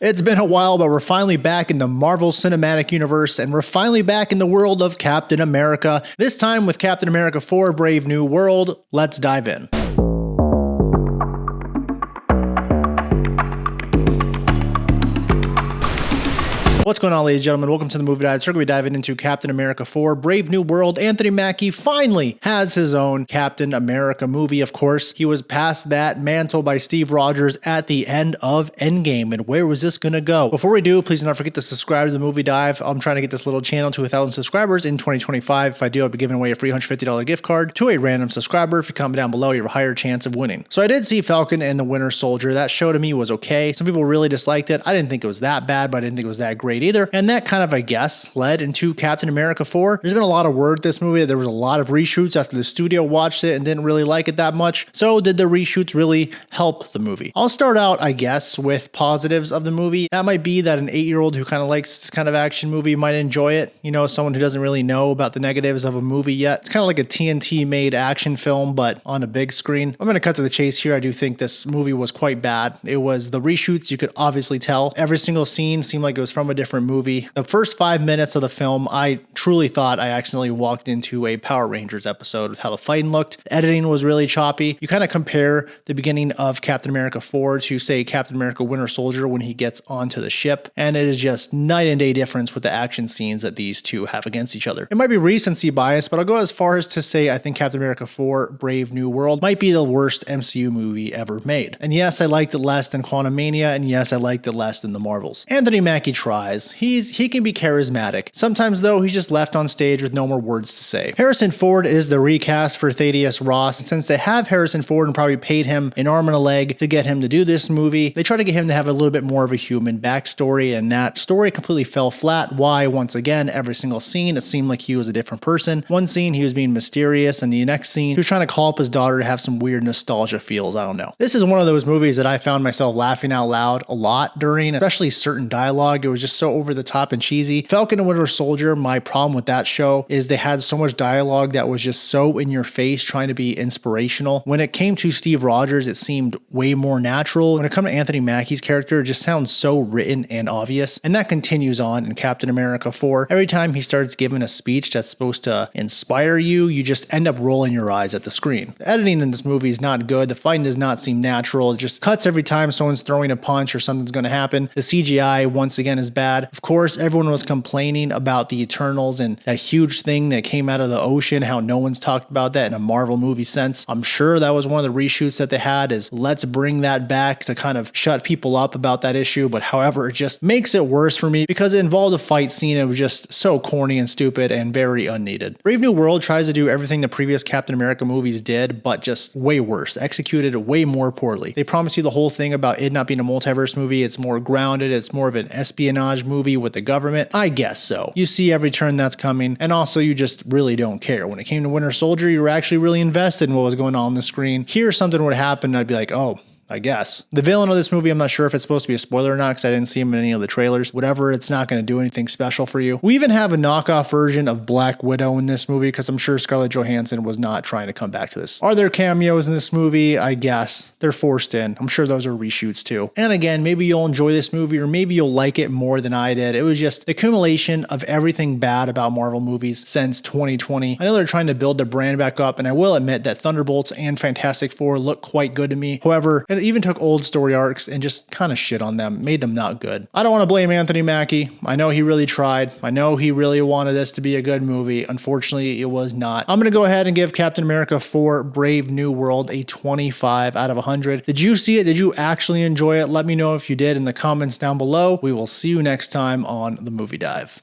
It's been a while, but we're finally back in the Marvel Cinematic Universe, and we're finally back in the world of Captain America, this time with Captain America 4 Brave New World. Let's dive in. What's going on, ladies and gentlemen? Welcome to the Movie Dive. So we're going to be diving into Captain America 4 Brave New World. Anthony Mackie finally has his own Captain America movie. Of course, he was passed that mantle by Steve Rogers at the end of Endgame. And where was this going to go? Before we do, please do not forget to subscribe to the Movie Dive. I'm trying to get this little channel to 1,000 subscribers in 2025. If I do, I'll be giving away a free $150 gift card to a random subscriber. If you comment down below, you have a higher chance of winning. So I did see Falcon and the Winter Soldier. That show to me was okay. Some people really disliked it. I didn't think it was that bad, but I didn't think it was that great either. And that kind of, I guess, led into Captain America 4. There's been a lot of word this movie. There was a lot of reshoots after the studio watched it and didn't really like it that much. So did the reshoots really help the movie? I'll start out, I guess, with positives of the movie. That might be that an 8-year-old who kind of likes this kind of action movie might enjoy it. You know, someone who doesn't really know about the negatives of a movie yet. It's kind of like a TNT made action film, but on a big screen. I'm going to cut to the chase here. I do think this movie was quite bad. It was the reshoots. You could obviously tell. Every single scene seemed like it was from a different movie. The first 5 minutes of the film, I truly thought I accidentally walked into a Power Rangers episode with how the fighting looked. The editing was really choppy. You kind of compare the beginning of Captain America 4 to, say, Captain America Winter Soldier when he gets onto the ship, and it is just night and day difference with the action scenes that these two have against each other. It might be recency bias, but I'll go as far as to say I think Captain America 4 Brave New World might be the worst MCU movie ever made. And yes, I liked it less than Quantumania, and yes, I liked it less than the Marvels. Anthony Mackie tries. He can be charismatic. Sometimes, though, he's just left on stage with no more words to say. Harrison Ford is the recast for Thaddeus Ross, and since they have Harrison Ford and probably paid him an arm and a leg to get him to do this movie, they try to get him to have a little bit more of a human backstory, and that story completely fell flat. Why? Once again, every single scene, it seemed like he was a different person. One scene, he was being mysterious, and the next scene, he was trying to call up his daughter to have some weird nostalgia feels. I don't know. This is one of those movies that I found myself laughing out loud a lot during, especially certain dialogue. It was just so over the top and cheesy. Falcon and Winter Soldier, my problem with that show is they had so much dialogue that was just so in your face, trying to be inspirational. When it came to Steve Rogers, it seemed way more natural. When it comes to Anthony Mackie's character, it just sounds so written and obvious. And that continues on in Captain America 4. Every time he starts giving a speech that's supposed to inspire you, you just end up rolling your eyes at the screen. The editing in this movie is not good. The fighting does not seem natural. It just cuts every time someone's throwing a punch or something's going to happen. The CGI, once again, is bad. Of course, everyone was complaining about the Eternals and that huge thing that came out of the ocean, how no one's talked about that in a Marvel movie sense. I'm sure that was one of the reshoots that they had, is let's bring that back to kind of shut people up about that issue. But however, it just makes it worse for me because it involved a fight scene. It was just so corny and stupid and very unneeded. Brave New World tries to do everything the previous Captain America movies did, but just way worse, executed way more poorly. They promise you the whole thing about it not being a multiverse movie. It's more grounded. It's more of an espionage movie with the government. I guess so. You see every turn that's coming, and also you just really don't care. When it came to Winter Soldier, you were actually really invested in what was going on the screen. Here, something would happen, and I'd be like, oh, I guess. The villain of this movie, I'm not sure if it's supposed to be a spoiler or not because I didn't see him in any of the trailers. Whatever, it's not going to do anything special for you. We even have a knockoff version of Black Widow in this movie because I'm sure Scarlett Johansson was not trying to come back to this. Are there cameos in this movie? I guess. They're forced in. I'm sure those are reshoots too. And again, maybe you'll enjoy this movie or maybe you'll like it more than I did. It was just the accumulation of everything bad about Marvel movies since 2020. I know they're trying to build the brand back up, and I will admit that Thunderbolts and Fantastic Four look quite good to me. However, it even took old story arcs and just kind of shit on them, made them not good. I don't want to blame Anthony Mackie. I know he really tried. I know he really wanted this to be a good movie. Unfortunately, it was not. I'm going to go ahead and give Captain America 4 Brave New World a 25 out of 100. Did you see it? Did you actually enjoy it? Let me know if you did in the comments down below. We will see you next time on The Movie Dive.